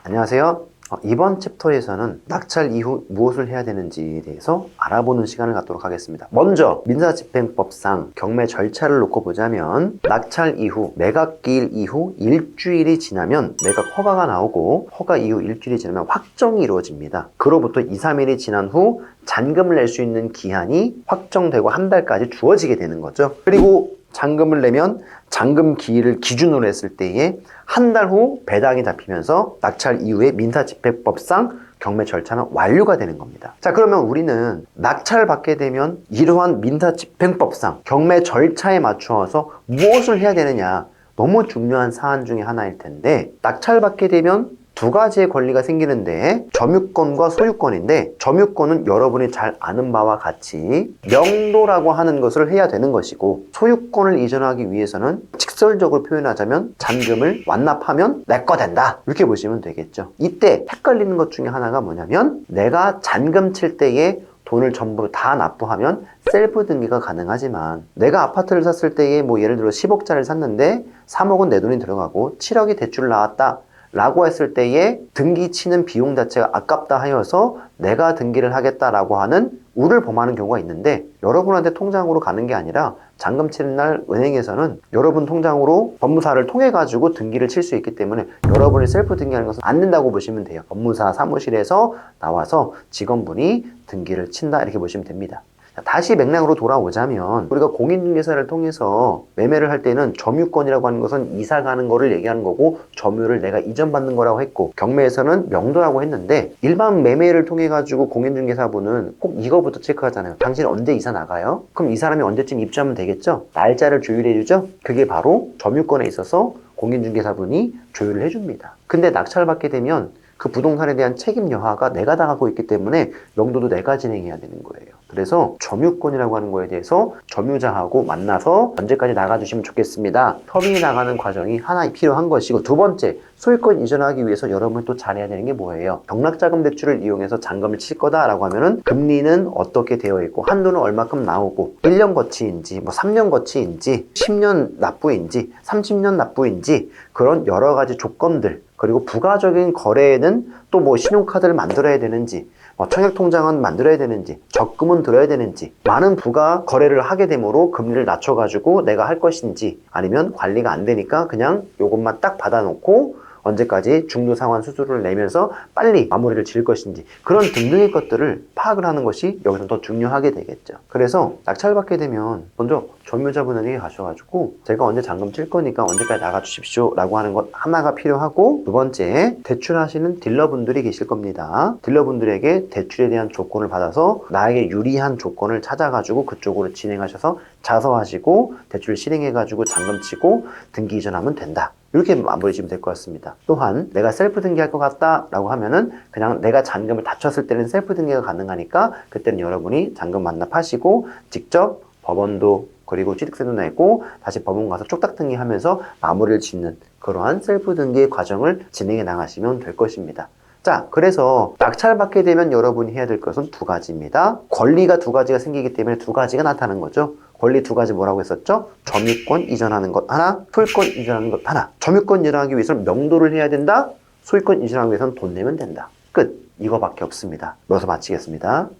안녕하세요. 이번 챕터에서는 낙찰 이후 무엇을 해야 되는지에 대해서 알아보는 시간을 갖도록 하겠습니다. 먼저 민사집행법상 경매 절차를 놓고 보자면 낙찰 이후 매각기일 이후 일주일이 지나면 매각 허가가 나오고 허가 이후 일주일이 지나면 확정이 이루어집니다. 그로부터 2, 3일이 지난 후 잔금을 낼 수 있는 기한이 확정되고 한 달까지 주어지게 되는 거죠. 그리고 잔금을 내면 잔금 기일을 기준으로 했을 때에 한 달 후 배당이 잡히면서 낙찰 이후에 민사집행법상 경매 절차는 완료가 되는 겁니다. 자, 그러면 우리는 낙찰을 받게 되면 이러한 민사집행법상 경매 절차에 맞추어서 무엇을 해야 되느냐, 너무 중요한 사안 중에 하나일 텐데, 낙찰을 받게 되면 두 가지의 권리가 생기는데 점유권과 소유권인데, 점유권은 여러분이 잘 아는 바와 같이 명도라고 하는 것을 해야 되는 것이고, 소유권을 이전하기 위해서는 직설적으로 표현하자면 잔금을 완납하면 내 거 된다, 이렇게 보시면 되겠죠. 이때 헷갈리는 것 중에 하나가 뭐냐면, 내가 잔금 칠 때에 돈을 전부 다 납부하면 셀프 등기가 가능하지만, 내가 아파트를 샀을 때에 예를 들어 10억짜리를 샀는데 3억은 내 돈이 들어가고 7억이 대출 나왔다 라고 했을 때에 등기 치는 비용 자체가 아깝다 하여서 내가 등기를 하겠다라고 하는 우를 범하는 경우가 있는데, 여러분한테 통장으로 가는 게 아니라 잔금 치는 날 은행에서는 여러분 통장으로 법무사를 통해 가지고 등기를 칠 수 있기 때문에 여러분이 셀프 등기하는 것은 안 된다고 보시면 돼요. 법무사 사무실에서 나와서 직원분이 등기를 친다, 이렇게 보시면 됩니다. 다시 맥락으로 돌아오자면, 우리가 공인중개사를 통해서 매매를 할 때는 점유권이라고 하는 것은 이사 가는 거를 얘기하는 거고, 점유를 내가 이전받는 거라고 했고, 경매에서는 명도라고 했는데, 일반 매매를 통해 가지고 공인중개사분은 꼭 이거부터 체크하잖아요. 당신 언제 이사 나가요? 그럼 이 사람이 언제쯤 입주하면 되겠죠? 날짜를 조율해 주죠? 그게 바로 점유권에 있어서 공인중개사분이 조율을 해줍니다. 근데 낙찰을 받게 되면 그 부동산에 대한 책임 여하가 내가 다 갖고 있기 때문에 명도도 내가 진행해야 되는 거예요. 그래서 점유권이라고 하는 거에 대해서 점유자하고 만나서 언제까지 나가주시면 좋겠습니다, 협의해 나가는 과정이 하나 필요한 것이고, 두 번째, 소유권 이전하기 위해서 여러분이 또 잘해야 되는 게 뭐예요? 경락자금 대출을 이용해서 잔금을 칠 거다라고 하면은 금리는 어떻게 되어 있고, 한도는 얼마큼 나오고, 1년 거치인지 3년 거치인지 10년 납부인지 30년 납부인지, 그런 여러 가지 조건들, 그리고 부가적인 거래에는 또 신용카드를 만들어야 되는지, 청약통장은 만들어야 되는지, 적금은 들어야 되는지, 많은 부가 거래를 하게 되므로 금리를 낮춰가지고 내가 할 것인지, 아니면 관리가 안 되니까 그냥 요것만 딱 받아놓고 언제까지 중도상환 수수료를 내면서 빨리 마무리를 지을 것인지, 그런 등등의 것들을 파악을 하는 것이 여기서 더 중요하게 되겠죠. 그래서 낙찰을 받게 되면 먼저 점유자분에게 가셔가지고 제가 언제 잔금 칠 거니까 언제까지 나가주십시오 라고 하는 것 하나가 필요하고, 두 번째, 대출하시는 딜러분들이 계실 겁니다. 딜러분들에게 대출에 대한 조건을 받아서 나에게 유리한 조건을 찾아가지고 그쪽으로 진행하셔서 자서하시고 대출을 실행해가지고 잔금 치고 등기 이전하면 된다, 이렇게 마무리 지으면 될 것 같습니다. 또한 내가 셀프 등기할 것 같다 라고 하면은 그냥 내가 잔금을 다 쳤을 때는 셀프 등기가 가능하니까, 그때는 여러분이 잔금 완납하시고 직접 법원도 그리고 취득세도 내고 다시 법원 가서 쪽닥 등기하면서 마무리를 짓는 그러한 셀프 등기의 과정을 진행해 나가시면 될 것입니다. 자, 그래서 낙찰을 받게 되면 여러분이 해야 될 것은 두 가지입니다. 권리가 두 가지가 생기기 때문에 두 가지가 나타나는 거죠. 권리 두 가지 뭐라고 했었죠? 점유권 이전하는 것 하나, 소유권 이전하는 것 하나. 점유권 이전하기 위해서는 명도를 해야 된다, 소유권 이전하기 위해서는 돈 내면 된다. 끝. 이거밖에 없습니다. 여기서 마치겠습니다.